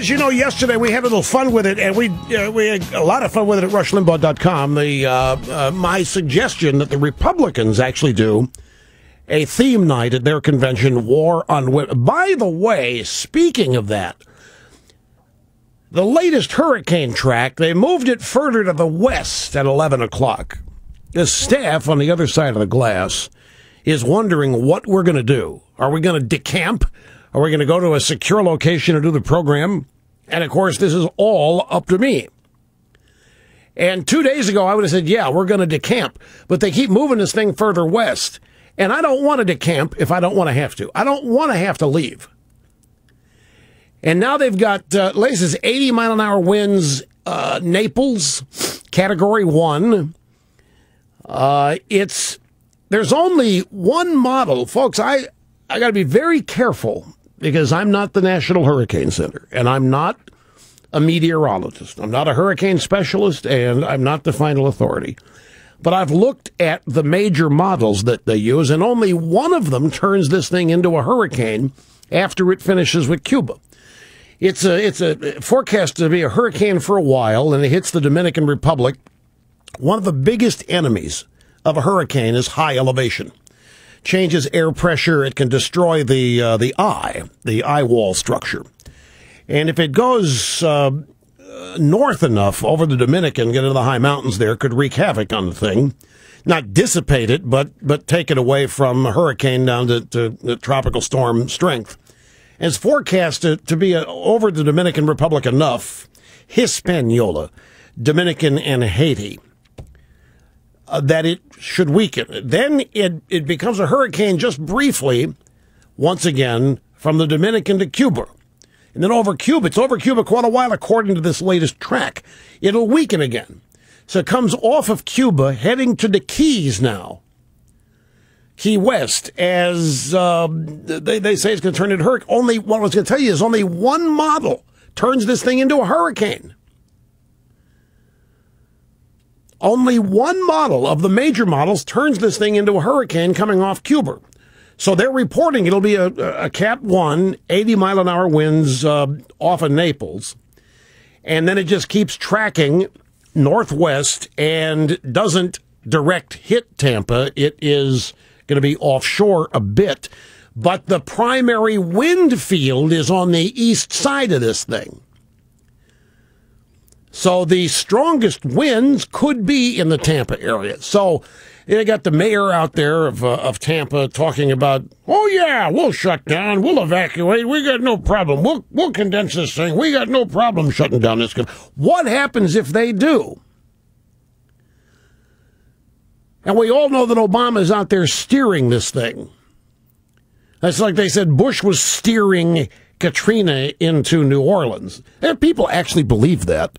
as you know, yesterday we had a little fun with it, and we had a lot of fun with it at RushLimbaugh.com. My suggestion that the Republicans actually do a theme night at their convention, War on Women. By the way, speaking of that, the latest hurricane track, they moved it further to the west at 11 o'clock. The staff on the other side of the glass is wondering what we're going to do. Are we going to decamp? Are we going to go to a secure location and do the program? And, of course, this is all up to me. And 2 days ago, I would have said, yeah, we're going to decamp. But they keep moving this thing further west. And I don't want to decamp if I don't want to have to. I don't want to have to leave. And now they've got, latest 80-mile-an-hour winds, Naples, Category 1. There's only one model. Folks, I got to be very careful because I'm not the National Hurricane Center, and I'm not a meteorologist. I'm not a hurricane specialist, and I'm not the final authority. But I've looked at the major models that they use, and only one of them turns this thing into a hurricane after it finishes with Cuba. It's a forecast to be a hurricane for a while, and it hits the Dominican Republic. One of the biggest enemies of a hurricane is high elevation. Changes air pressure. It can destroy the eye wall structure. And if it goes north enough over the Dominican, get into the high mountains there, could wreak havoc on the thing. Not dissipate it, but take it away from a hurricane down to tropical storm strength. And it's forecast to be over the Dominican Republic enough, Hispaniola, Dominican, and Haiti, that it should weaken. Then it becomes a hurricane just briefly, once again, from the Dominican to Cuba. And then over Cuba, it's over Cuba quite a while, according to this latest track. It'll weaken again. So it comes off of Cuba, heading to the Keys now. Key West, as they say it's going to turn into a hurricane. What I was going to tell you is only one model turns this thing into a hurricane. Only one model of the major models turns this thing into a hurricane coming off Cuba. So they're reporting it'll be a Cat 1, 80-mile-an-hour winds off of Naples. And then it just keeps tracking northwest and doesn't direct hit Tampa. It is going to be offshore a bit. But the primary wind field is on the east side of this thing. So the strongest winds could be in the Tampa area. So they got the mayor out there of Tampa talking about, oh, yeah, we'll shut down. We'll evacuate. We got no problem. We'll condense this thing. We got no problem shutting down this. What happens if they do? And we all know that Obama's out there steering this thing. That's like they said Bush was steering Katrina into New Orleans. There people actually believe that.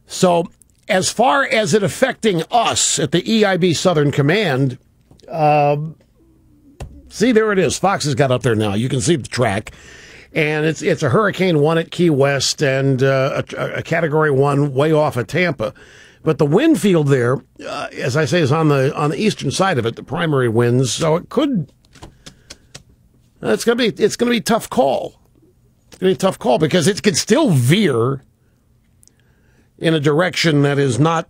So as far as it affecting us at the EIB Southern Command, see, there it is. Fox has got up there now. You can see the track. And it's a Hurricane 1 at Key West and a Category 1 way off of Tampa. But the wind field there, as I say, is on the eastern side of it, the primary winds. So it could. It's gonna be a tough call. It's gonna be a tough call because it could still veer in a direction that is not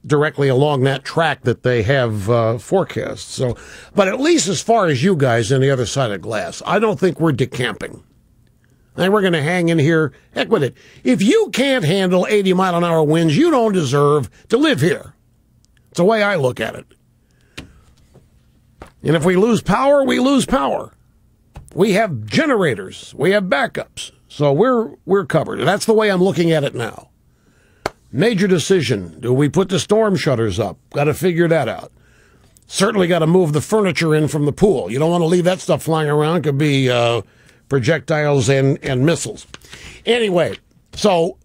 directly along that track that they have forecast. So, but at least as far as you guys on the other side of glass, I don't think we're decamping. I think we're going to hang in here. Heck with it. If you can't handle 80-mile-an-hour winds, you don't deserve to live here. It's the way I look at it. And if we lose power, we lose power. We have generators. We have backups. So we're covered. And that's the way I'm looking at it now. Major decision. Do we put the storm shutters up? Got to figure that out. Certainly got to move the furniture in from the pool. You don't want to leave that stuff flying around. It could be projectiles and missiles. Anyway, so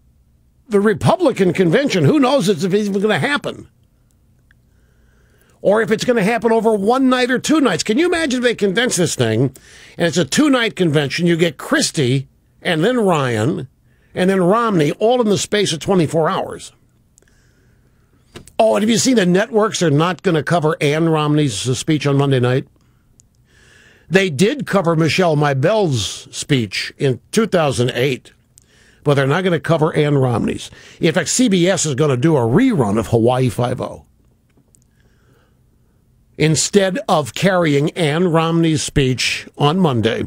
the Republican convention, who knows if it's even going to happen? Or if it's going to happen over one night or 2 nights. Can you imagine if they condense this thing and it's a 2-night convention? You get Christie and then Ryan and then Romney all in the space of 24 hours. Oh, and have you seen the networks are not going to cover Ann Romney's speech on Monday night? They did cover Michelle Maybell's speech in 2008, but they're not going to cover Ann Romney's. In fact, CBS is going to do a rerun of Hawaii Five-0 instead of carrying Ann Romney's speech on Monday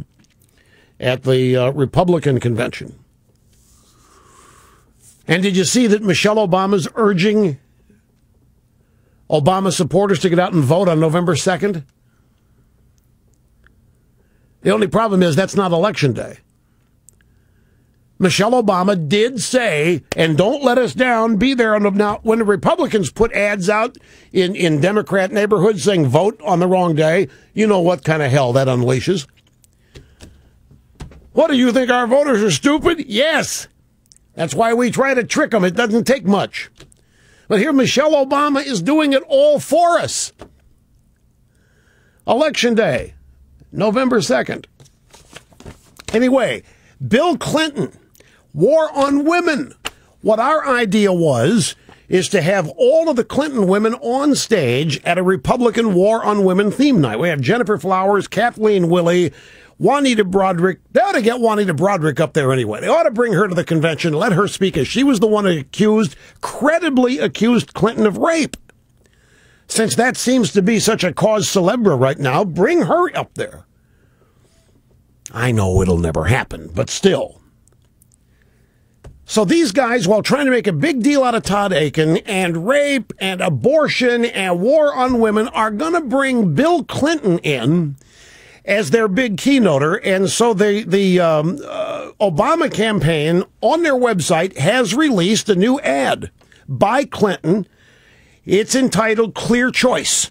at the Republican convention. And did you see that Michelle Obama's urging Obama supporters to get out and vote on November 2nd? The only problem is that's not Election Day. Michelle Obama did say, and don't let us down, be there. Now, when the Republicans put ads out in Democrat neighborhoods saying vote on the wrong day, you know what kind of hell that unleashes. What, do you think our voters are stupid? Yes. That's why we try to trick them. It doesn't take much. But here Michelle Obama is doing it all for us. Election Day, November 2nd. Anyway, Bill Clinton, war on women. What our idea was is to have all of the Clinton women on stage at a Republican war on women theme night. We have Jennifer Flowers, Kathleen Willey, Juanita Broderick. They ought to get Juanita Broderick up there anyway. They ought to bring her to the convention, let her speak, as she was the one who credibly accused Clinton of rape. Since that seems to be such a cause célèbre right now, bring her up there. I know it'll never happen, but still. So these guys, while trying to make a big deal out of Todd Aiken and rape and abortion and war on women, are going to bring Bill Clinton in as their big keynoter. And so the Obama campaign on their website has released a new ad by Clinton. It's entitled Clear Choice.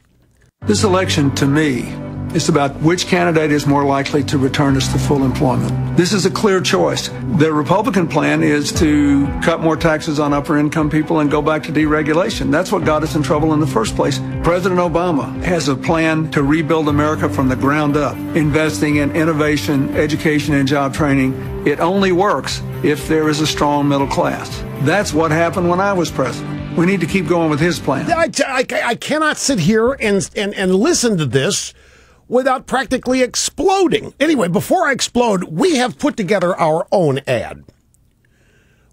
This election, to me, is about which candidate is more likely to return us to full employment. This is a clear choice. The Republican plan is to cut more taxes on upper income people and go back to deregulation. That's what got us in trouble in the first place. President Obama has a plan to rebuild America from the ground up, investing in innovation, education, and job training. It only works if there is a strong middle class. That's what happened when I was president. We need to keep going with his plan. I cannot sit here and listen to this without practically exploding. Anyway, before I explode, we have put together our own ad.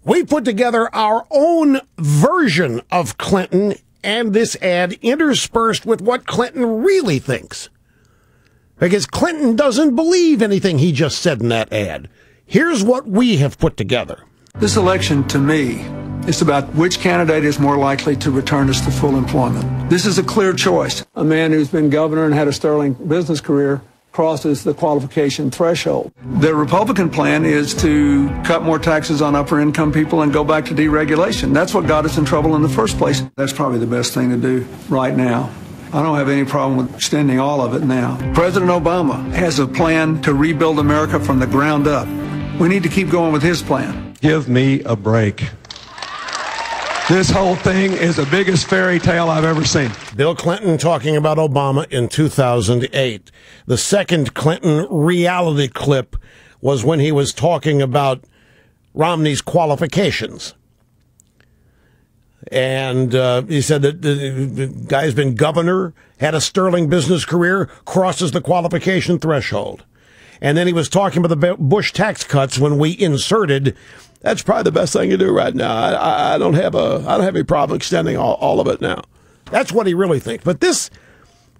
We put together our own version of Clinton and this ad interspersed with what Clinton really thinks. Because Clinton doesn't believe anything he just said in that ad. Here's what we have put together. This election, to me, is about which candidate is more likely to return us to full employment. This is a clear choice. A man who's been governor and had a sterling business career crosses the qualification threshold. The Republican plan is to cut more taxes on upper income people and go back to deregulation. That's what got us in trouble in the first place. That's probably the best thing to do right now. I don't have any problem with extending all of it now. President Obama has a plan to rebuild America from the ground up. We need to keep going with his plan. Give me a break. This whole thing is the biggest fairy tale I've ever seen. Bill Clinton talking about Obama in 2008. The second Clinton reality clip was when he was talking about Romney's qualifications. And he said that the guy's been governor, had a sterling business career, crosses the qualification threshold. And then he was talking about the Bush tax cuts when we inserted, that's probably the best thing to do right now. I don't have any problem extending all of it now. That's what he really thinks. But this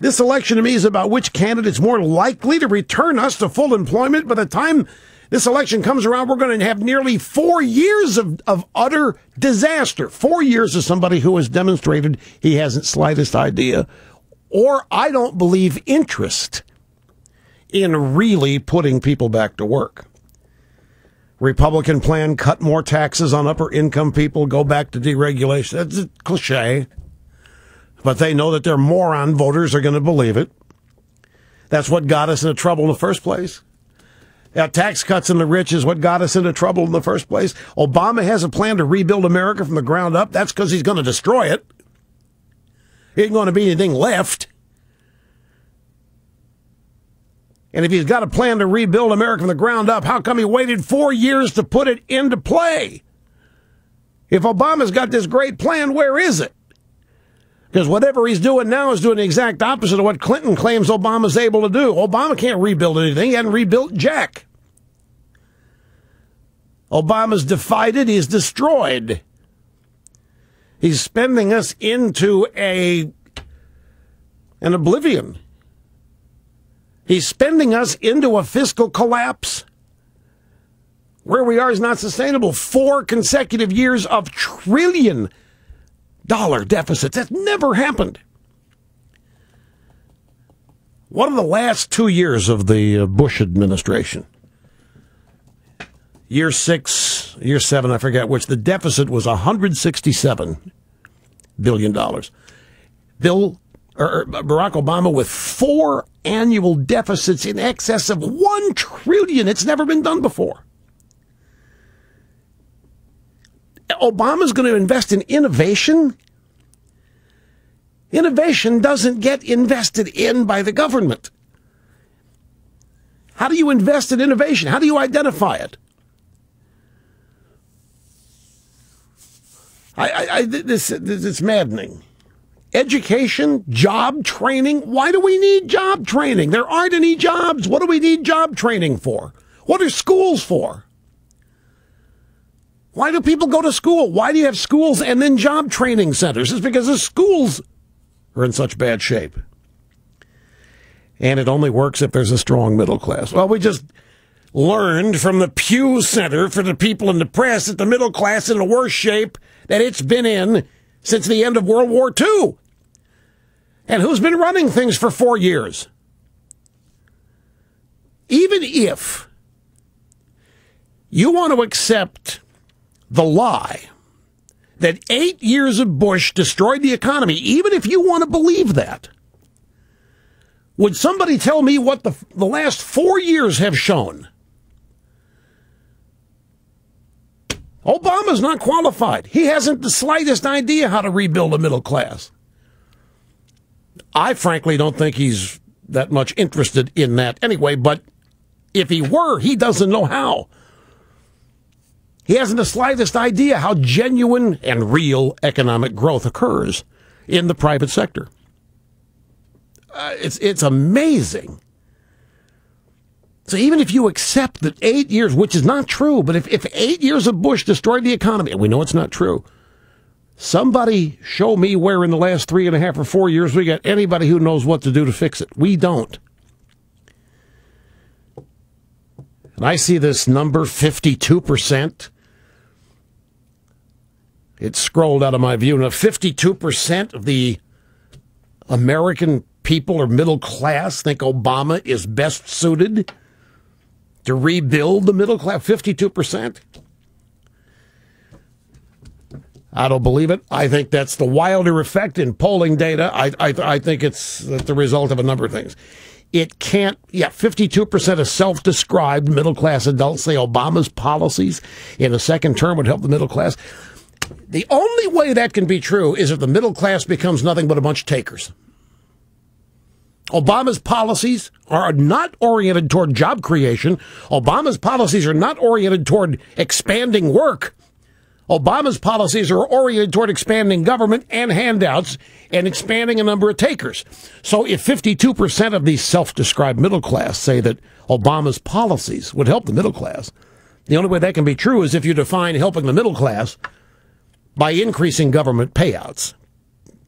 election to me is about which candidate's more likely to return us to full employment. By the time this election comes around, we're going to have nearly 4 years of utter disaster. 4 years of somebody who has demonstrated he hasn't slightest idea, or I don't believe interest in really putting people back to work. Republican plan, cut more taxes on upper income people, go back to deregulation. That's a cliche. But they know that their moron voters are going to believe it. That's what got us into trouble in the first place. Tax cuts on the rich is what got us into trouble in the first place. Obama has a plan to rebuild America from the ground up. That's because he's going to destroy it. There ain't going to be anything left. And if he's got a plan to rebuild America from the ground up, how come he waited 4 years to put it into play? If Obama's got this great plan, where is it? Because whatever he's doing now is doing the exact opposite of what Clinton claims Obama's able to do. Obama can't rebuild anything. He hadn't rebuilt jack. Obama's divided. He's destroyed. He's spending us into an oblivion. He's spending us into a fiscal collapse. Where we are is not sustainable. 4 consecutive years of $1 trillion deficits. That's never happened. What are the last 2 years of the Bush administration? Year 6, year 7, I forget which, the deficit was $167 billion. Barack Obama with 4 annual deficits in excess of $1 trillion. It's never been done before. Obama's going to invest in innovation. Innovation doesn't get invested in by the government. How do you invest in innovation? How do you identify it? This is maddening. Education, job training. Why do we need job training? There aren't any jobs. What do we need job training for? What are schools for? Why do people go to school? Why do you have schools and then job training centers? It's because the schools are in such bad shape. And it only works if there's a strong middle class. Well, we just learned from the Pew Center for the People in the Press that the middle class is in the worst shape that it's been in since the end of World War II. And who's been running things for 4 years? Even if you want to accept the lie that 8 years of Bush destroyed the economy, even if you want to believe that, would somebody tell me what the last 4 years have shown? Obama's not qualified. He hasn't the slightest idea how to rebuild a middle class. I frankly don't think he's that much interested in that anyway, but if he were, he doesn't know how. He hasn't the slightest idea how genuine and real economic growth occurs in the private sector. It's amazing. So even if you accept that 8 years, which is not true, but if 8 years of Bush destroyed the economy, and we know it's not true, somebody show me where in the last 3.5 or 4 years we got anybody who knows what to do to fix it. We don't. And I see this number, 52%. It scrolled out of my view. Now, 52% of the American people or middle class think Obama is best suited to rebuild the middle class. 52%. I don't believe it. I think that's the Wilder effect in polling data. I think it's the result of a number of things. It can't, 52% of self-described middle-class adults say Obama's policies in the second term would help the middle class. The only way that can be true is if the middle class becomes nothing but a bunch of takers. Obama's policies are not oriented toward job creation. Obama's policies are not oriented toward expanding work. Obama's policies are oriented toward expanding government and handouts and expanding a number of takers. So if 52% of the self-described middle class say that Obama's policies would help the middle class, the only way that can be true is if you define helping the middle class by increasing government payouts,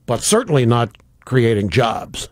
but certainly not creating jobs.